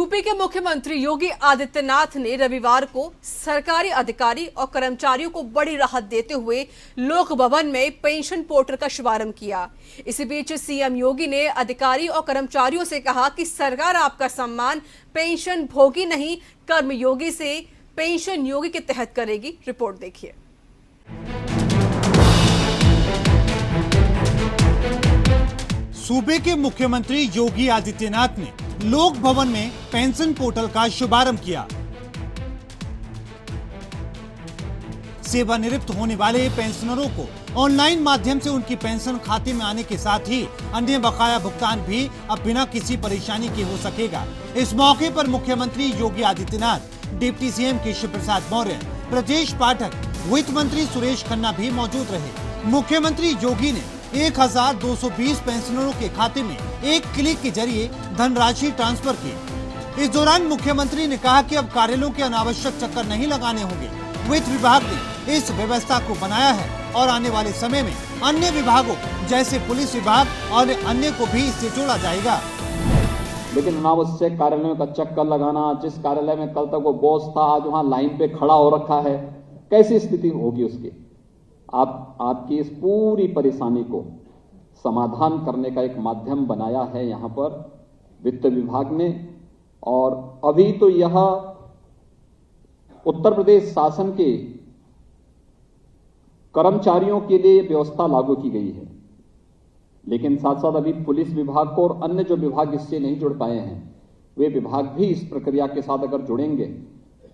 UP के मुख्यमंत्री योगी आदित्यनाथ ने रविवार को सरकारी अधिकारी और कर्मचारियों को बड़ी राहत देते हुए लोक भवन में पेंशन पोर्टल का शुभारंभ किया। इसी बीच सीएम योगी ने अधिकारी और कर्मचारियों से कहा कि सरकार आपका सम्मान पेंशन भोगी नहीं, कर्मयोगी से पेंशन योगी के तहत करेगी। रिपोर्ट देखिए। सूबे के मुख्यमंत्री योगी आदित्यनाथ ने लोक भवन में पेंशन पोर्टल का शुभारंभ किया। सेवानिवृत्त होने वाले पेंशनरों को ऑनलाइन माध्यम से उनकी पेंशन खाते में आने के साथ ही अन्य बकाया भुगतान भी अब बिना किसी परेशानी के हो सकेगा। इस मौके पर मुख्यमंत्री योगी आदित्यनाथ, डिप्टी सीएम केशव प्रसाद मौर्य, ब्रजेश पाठक, वित्त मंत्री सुरेश खन्ना भी मौजूद रहे। मुख्यमंत्री योगी ने 1220 पेंशनरों के खाते में एक क्लिक के जरिए धनराशि ट्रांसफर की। इस दौरान मुख्यमंत्री ने कहा कि अब कार्यालयों के अनावश्यक चक्कर नहीं लगाने होंगे। वित्त विभाग ने इस व्यवस्था को बनाया है और आने वाले समय में अन्य विभागों जैसे पुलिस विभाग और अन्य को भी इससे जोड़ा जाएगा। लेकिन अनावश्यक कार्यालयों का चक्कर लगाना, जिस कार्यालय में कल तक वो बॉस था आज वहां लाइन पे खड़ा हो रखा है, कैसी स्थिति होगी उसकी। आपकी इस पूरी परेशानी को समाधान करने का एक माध्यम बनाया है यहाँ पर वित्त विभाग ने। और अभी तो यह उत्तर प्रदेश शासन के कर्मचारियों के लिए व्यवस्था लागू की गई है, लेकिन साथ साथ अभी पुलिस विभाग को और अन्य जो विभाग इससे नहीं जुड़ पाए हैं वे विभाग भी इस प्रक्रिया के साथ अगर जुड़ेंगे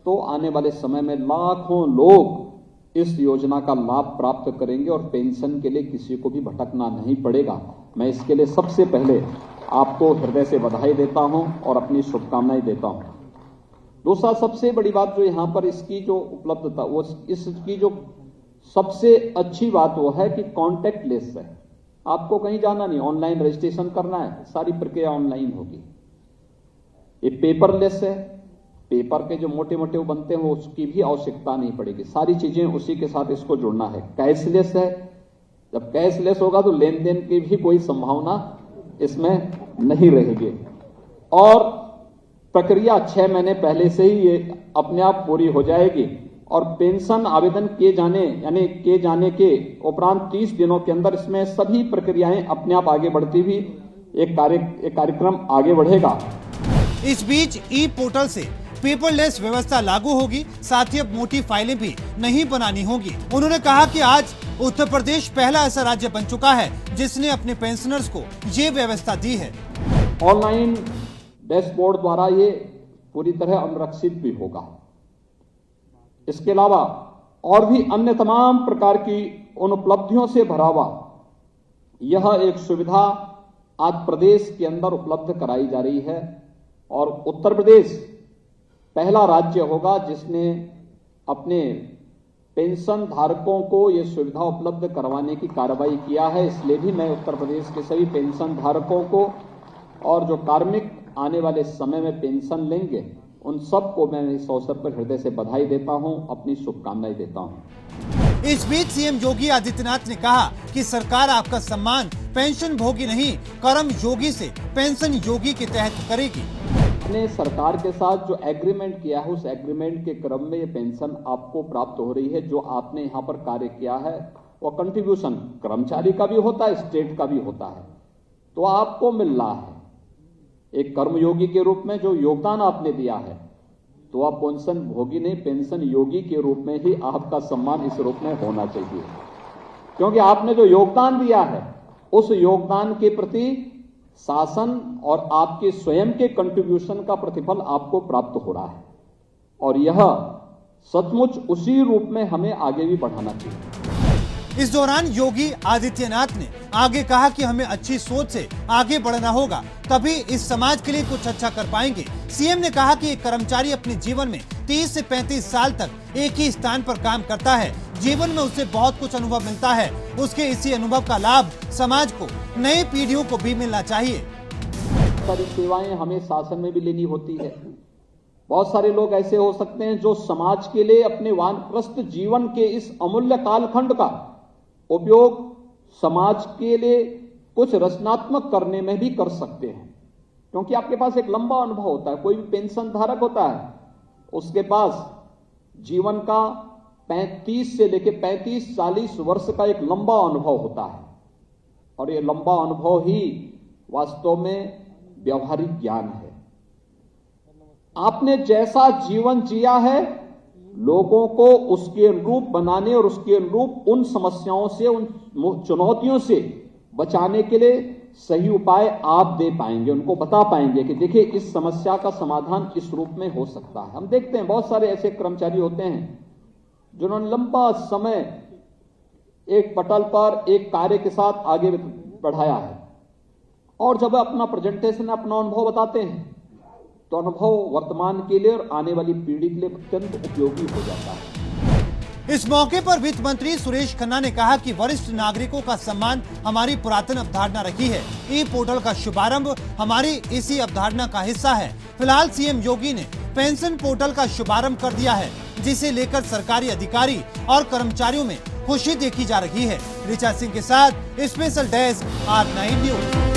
तो आने वाले समय में लाखों लोग इस योजना का लाभ प्राप्त करेंगे और पेंशन के लिए किसी को भी भटकना नहीं पड़ेगा। मैं इसके लिए सबसे पहले आपको हृदय से बधाई देता हूं और अपनी शुभकामनाएं देता हूं। दूसरा सबसे बड़ी बात जो यहां पर इसकी जो उपलब्धता, वो इसकी जो सबसे अच्छी बात वो है कि कॉन्टैक्ट लेस है। आपको कहीं जाना नहीं, ऑनलाइन रजिस्ट्रेशन करना है, सारी प्रक्रिया ऑनलाइन होगी। ये पेपरलेस है, पेपर के जो मोटे मोटे वो बनते हैं उसकी भी आवश्यकता नहीं पड़ेगी, सारी चीजें उसी के साथ इसको जुड़ना है। कैशलेस है, जब कैशलेस होगा तो लेन देन की भी कोई संभावना इसमें नहीं रहेगी और प्रक्रिया 6 महीने पहले से ही ये अपने आप पूरी हो जाएगी और पेंशन आवेदन किए जाने के उपरांत 30 दिनों के अंदर इसमें सभी प्रक्रियाएं अपने आप आगे बढ़ती हुई एक कार्यक्रम आगे बढ़ेगा। इस बीच ई पोर्टल से पेपरलेस व्यवस्था लागू होगी, साथ ही अब मोटी फाइलें भी नहीं बनानी होगी। उन्होंने कहा कि आज उत्तर प्रदेश पहला ऐसा राज्य बन चुका है जिसने अपने पेंशनर्स को ये व्यवस्था दी है। ऑनलाइन डैशबोर्ड द्वारा ये पूरी तरह अनुरक्षित भी होगा। इसके अलावा और भी अन्य तमाम प्रकार की उन उपलब्धियों से भरा हुआ यह एक सुविधा आज प्रदेश के अंदर उपलब्ध कराई जा रही है और उत्तर प्रदेश पहला राज्य होगा जिसने अपने पेंशन धारकों को यह सुविधा उपलब्ध करवाने की कार्रवाई किया है। इसलिए भी मैं उत्तर प्रदेश के सभी पेंशन धारकों को और जो कार्मिक आने वाले समय में पेंशन लेंगे उन सबको मैं इस अवसर पर हृदय से बधाई देता हूं, अपनी शुभकामनाएं देता हूं। इस बीच सीएम योगी आदित्यनाथ ने कहा कि सरकार आपका सम्मान पेंशन भोगी नहीं, कर्म योगी से पेंशन योगी के तहत करेगी। ने सरकार के साथ जो एग्रीमेंट किया है उस एग्रीमेंट के क्रम में ये पेंशन आपको प्राप्त हो रही है। जो आपने यहाँ पर कार्य किया है वो कंट्रीब्यूशन कर्मचारी का भी होता है, स्टेट का भी होता है, तो आपको मिल रहा है एक कर्मयोगी के रूप में जो योगदान आपने दिया है, तो आप पेंशन भोगी नहीं पेंशन योगी के रूप में ही आपका सम्मान इस रूप में होना चाहिए, क्योंकि आपने जो योगदान दिया है उस योगदान के प्रति शासन और आपके स्वयं के कंट्रीब्यूशन का प्रतिफल आपको प्राप्त हो रहा है और यह सचमुच उसी रूप में हमें आगे भी बढ़ाना चाहिए। इस दौरान योगी आदित्यनाथ ने आगे कहा कि हमें अच्छी सोच से आगे बढ़ना होगा, तभी इस समाज के लिए कुछ अच्छा कर पाएंगे। सीएम ने कहा कि एक कर्मचारी अपने जीवन में 30 से 35 साल तक एक ही स्थान पर काम करता है, जीवन में उससे बहुत कुछ अनुभव मिलता है, उसके इसी अनुभव का लाभ समाज को, नई पीढ़ियों को भी मिलना चाहिए। सारी सेवाएं हमें शासन में भी लेनी होती है। बहुत सारे लोग ऐसे हो सकते हैं जो समाज के लिए अपने वानप्रस्थ जीवन के इस अमूल्य कालखंड का उपयोग समाज के लिए कुछ रचनात्मक करने में भी कर सकते हैं। क्योंकि आपके पास एक लंबा अनुभव होता है। कोई भी पेंशन धारक होता है, उसके पास जीवन का 35 से लेकर 35-40 वर्ष का एक लंबा अनुभव होता है, और ये लंबा अनुभव ही वास्तव में व्यवहारिक ज्ञान है। आपने जैसा जीवन जिया है, लोगों को उसके अनुरूप बनाने और उसके अनुरूप उन समस्याओं से, उन चुनौतियों से बचाने के लिए सही उपाय आप दे पाएंगे, उनको बता पाएंगे कि देखिए इस समस्या का समाधान इस रूप में हो सकता है। हम देखते हैं बहुत सारे ऐसे कर्मचारी होते हैं जिन्होंने लंबा समय एक पटल पर एक कार्य के साथ आगे बढ़ाया है, और जब अपना प्रेजेंटेशन, अपना अनुभव बताते हैं तो अनुभव वर्तमान के लिए और आने वाली पीढ़ी के लिए अत्यंत उपयोगी हो जाता है। इस मौके पर वित्त मंत्री सुरेश खन्ना ने कहा कि वरिष्ठ नागरिकों का सम्मान हमारी पुरातन अवधारणा रही है। ई पोर्टल का शुभारंभ हमारी इसी अवधारणा का हिस्सा है। फिलहाल सीएम योगी ने पेंशन पोर्टल का शुभारंभ कर दिया है, जिसे लेकर सरकारी अधिकारी और कर्मचारियों में खुशी देखी जा रही है। ऋचा सिंह के साथ स्पेशल डेस्क R9 न्यूज।